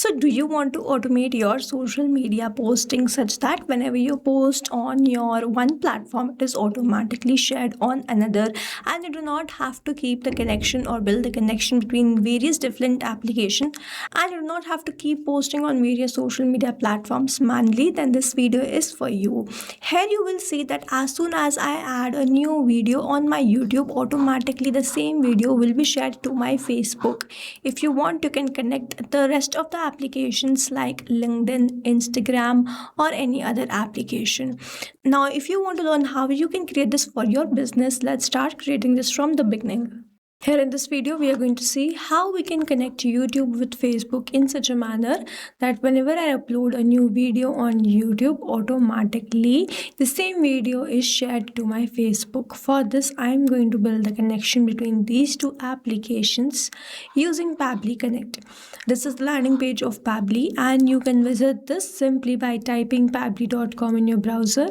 So, do you want to automate your social media posting such that whenever you post on your one platform, it is automatically shared on another, and you do not have to keep the connection or build the connection between various different applications, and you do not have to keep posting on various social media platforms manually? Then this video is for you. Here you will see that as soon as I add a new video on my YouTube, automatically the same video will be shared to my Facebook. If you want, you can connect the rest of the applications like LinkedIn, Instagram, or any other application. Now, if you want to learn how you can create this for your business, let's start creating this from the beginning. Here in this video, we are going to see how we can connect YouTube with Facebook in such a manner that whenever I upload a new video on YouTube, automatically the same video is shared to my Facebook. For this, I am going to build the connection between these two applications using Pabbly Connect. This is the landing page of Pabbly, and you can visit this simply by typing pabbly.com in your browser.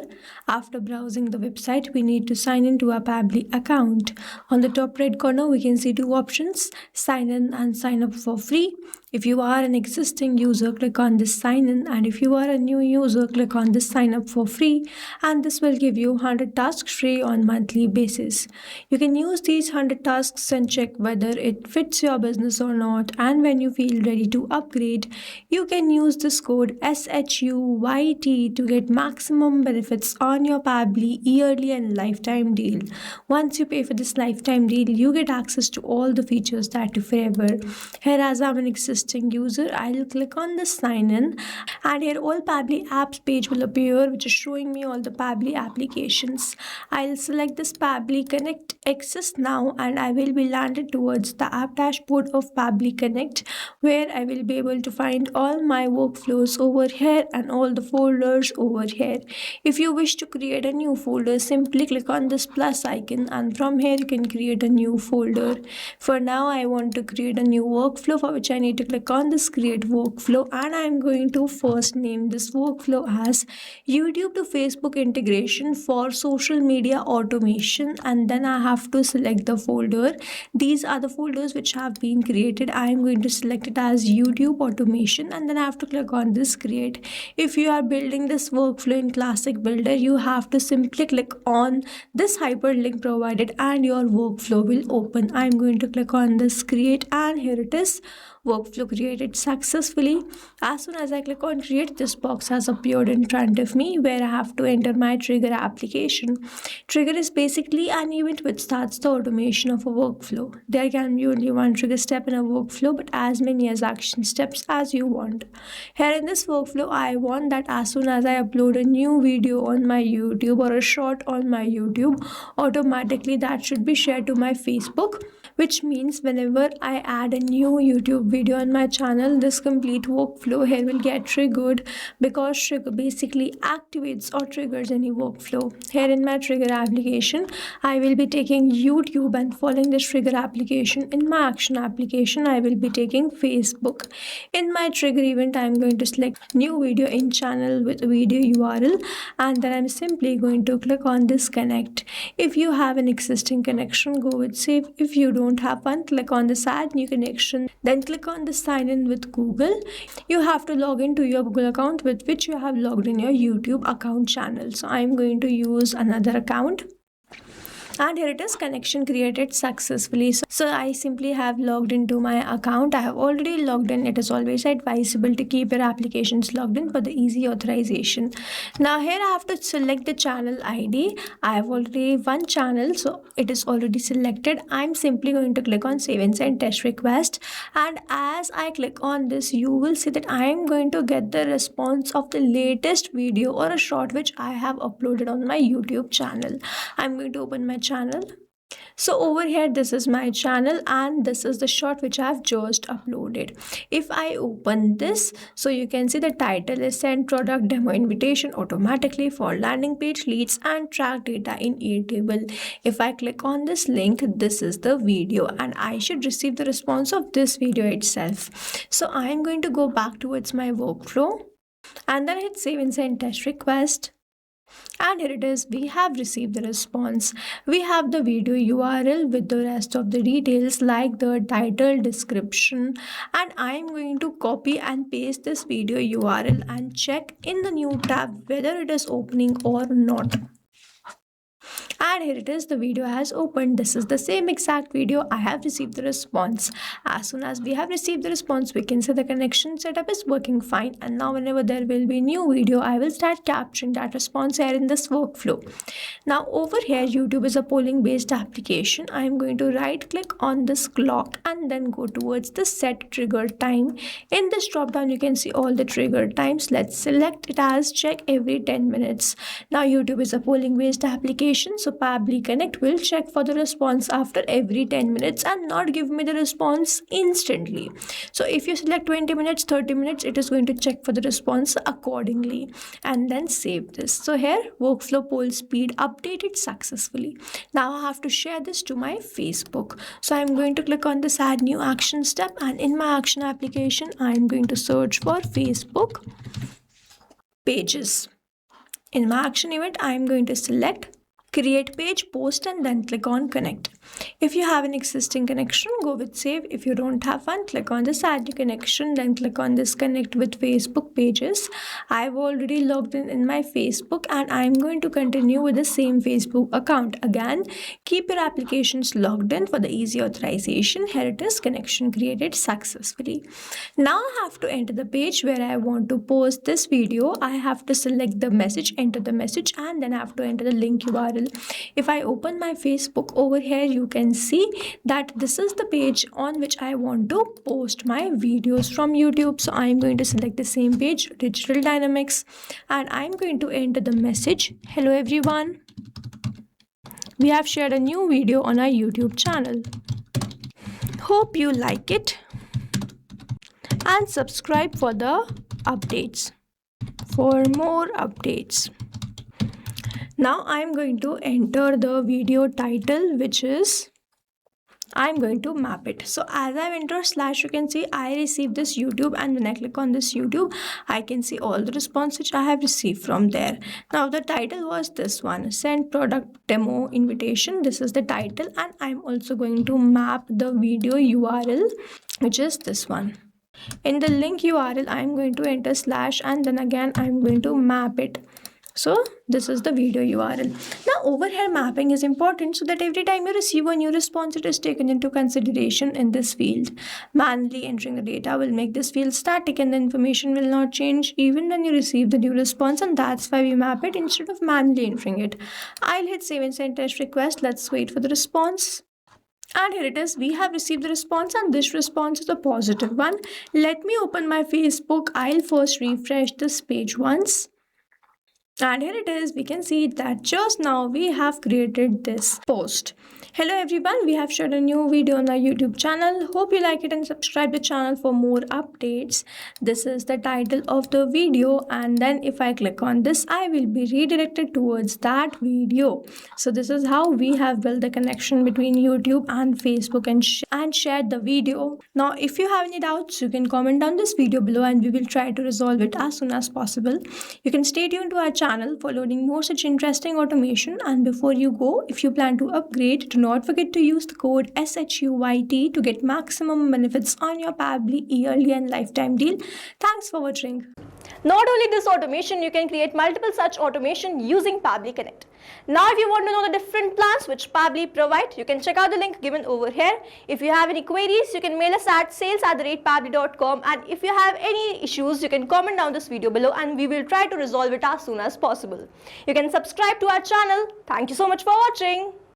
After browsing the website, we need to sign into our Pabbly account. On the top right corner, we can see two options: sign in and sign up for free. If you are an existing user, click on this sign in, and if you are a new user, click on this sign up for free, and this will give you 100 tasks free on monthly basis. You can use these 100 tasks and check whether it fits your business or not, and when you feel ready to upgrade, you can use this code SHUYT to get maximum benefits on your Pabbly yearly and lifetime deal. Once you pay for this lifetime deal, you get access to all the features that you favor. Here, as I'm an existing user, I'll click on the sign in, and here all Pabbly apps page will appear, which is showing me all the Pabbly applications. I'll select this Pabbly Connect Access now, and I will be landed towards the app dashboard of Pabbly Connect, where I will be able to find all my workflows over here and all the folders over here. If you wish to create a new folder, simply click on this plus icon, and from here you can create a new folder. For now, I want to create a new workflow, for which I need to click on this create workflow, and I'm going to first name this workflow as YouTube to Facebook integration for social media automation, and then I have to select the folder. These are the folders which have been created. I am going to select it as YouTube automation, and then I have to click on this create. If you are building this workflow in Classic Builder, you have to simply click on this hyperlink provided and your workflow will open. I'm going to click on this create, and here it is, workflow created successfully. As soon as I click on create, this box has appeared in front of me where I have to enter my trigger application. Trigger is basically an event which starts the automation of a workflow. There can be only one trigger step in a workflow, but as many as action steps as you want. Here in this workflow, I want that as soon as I upload a new video on my YouTube or a short on my YouTube, automatically that should be shared to my Facebook, which means whenever I add a new YouTube video on my channel, this complete workflow here will get triggered, because trigger basically activates or triggers any workflow. Here in my trigger application, I will be taking YouTube, and following this trigger application, in my action application, I will be taking Facebook. In my trigger event, I am going to select new video in channel with video URL, and then I'm simply going to click on this connect. If you have an existing connection, go with save. If you don't have one, click on this add new connection, then click on the sign in with Google. You have to log into your Google account with which you have logged in your YouTube account channel. So I'm going to use another account, and here it is, connection created successfully. So I simply have logged into my account. I have already logged in. It is always advisable to keep your applications logged in for the easy authorization. Now here I have to select the channel ID. I have already one channel, so it is already selected. I'm simply going to click on save and send test request, and as I click on this, you will see that I am going to get the response of the latest video or a short which I have uploaded on my YouTube channel. I'm going to open my channel. So over here, this is my channel, and this is the short which I have just uploaded. If I open this, so you can see the title is send product demo invitation automatically for landing page leads and track data in Airtable. If I click on this link, this is the video, and I should receive the response of this video itself. So I am going to go back towards my workflow, and then hit save and send test request. And here it is, we have received the response. We have the video URL with the rest of the details like the title, description, and I am going to copy and paste this video URL and check in the new tab whether it is opening or not. And here it is, the video has opened. This is the same exact video. I have received the response. As soon as we have received the response, we can say the connection setup is working fine. And now whenever there will be a new video, I will start capturing that response here in this workflow. Now over here, YouTube is a polling based application. I am going to right click on this clock and then go towards the set trigger time. In this drop down, you can see all the trigger times. Let's select it as check every 10 minutes. Now YouTube is a polling based application, so Pabbly Connect will check for the response after every 10 minutes and not give me the response instantly. So if you select 20 minutes, 30 minutes, it is going to check for the response accordingly and then save this. So here, workflow poll speed updated successfully. Now I have to share this to my Facebook. So I'm going to click on this add new action step, and in my action application, I'm going to search for Facebook pages. In my action event, I'm going to select create page, post, and then click on connect. If you have an existing connection, go with save. If you don't have one, click on this add new connection, then click on this connect with Facebook pages. I've already logged in my Facebook, and I'm going to continue with the same Facebook account. Again, keep your applications logged in for the easy authorization. Here it is, connection created successfully. Now I have to enter the page where I want to post this video. I have to select the message, enter the message, and then I have to enter the link URL. If I open my Facebook over here, you can see that this is the page on which I want to post my videos from YouTube. So I'm going to select the same page, Digital Dynamics, and I'm going to enter the message, hello everyone. We have shared a new video on our YouTube channel. Hope you like it, and subscribe for the updates. For more updates. Now I'm going to enter the video title, which is I'm going to map it. So as I enter slash, you can see I received this YouTube, and when I click on this YouTube, I can see all the response which I have received from there. Now the title was this one, send product demo invitation. This is the title, and I'm also going to map the video URL, which is this one. In the link URL, I'm going to enter slash, and then again I'm going to map it. So this is the video URL. Now over here, mapping is important so that every time you receive a new response, it is taken into consideration in this field. Manually entering the data will make this field static, and the information will not change even when you receive the new response, and that's why we map it instead of manually entering it. I'll hit save and send test request. Let's wait for the response. And here it is, we have received the response, and this response is a positive one. Let me open my Facebook. I'll first refresh this page once. And here it is, we can see that just now we have created this post. Hello everyone, we have shared a new video on our YouTube channel. Hope you like it and subscribe the channel for more updates. This is the title of the video, and then if I click on this, I will be redirected towards that video. So this is how we have built the connection between YouTube and Facebook and shared the video. Now if you have any doubts, you can comment down this video below, and we will try to resolve it as soon as possible. You can stay tuned to our channel for loading more such interesting automation. And before you go, if you plan to upgrade, do not forget to use the code SHUYT to get maximum benefits on your Pabbly yearly and lifetime deal. Thanks for watching. Not only this automation, you can create multiple such automation using Pabbly Connect. Now if you want to know the different plans which Pabbly provide, you can check out the link given over here. If you have any queries, you can mail us at sales@pabbly.com, and if you have any issues, you can comment down this video below, and we will try to resolve it as soon as possible. You can subscribe to our channel. Thank you so much for watching.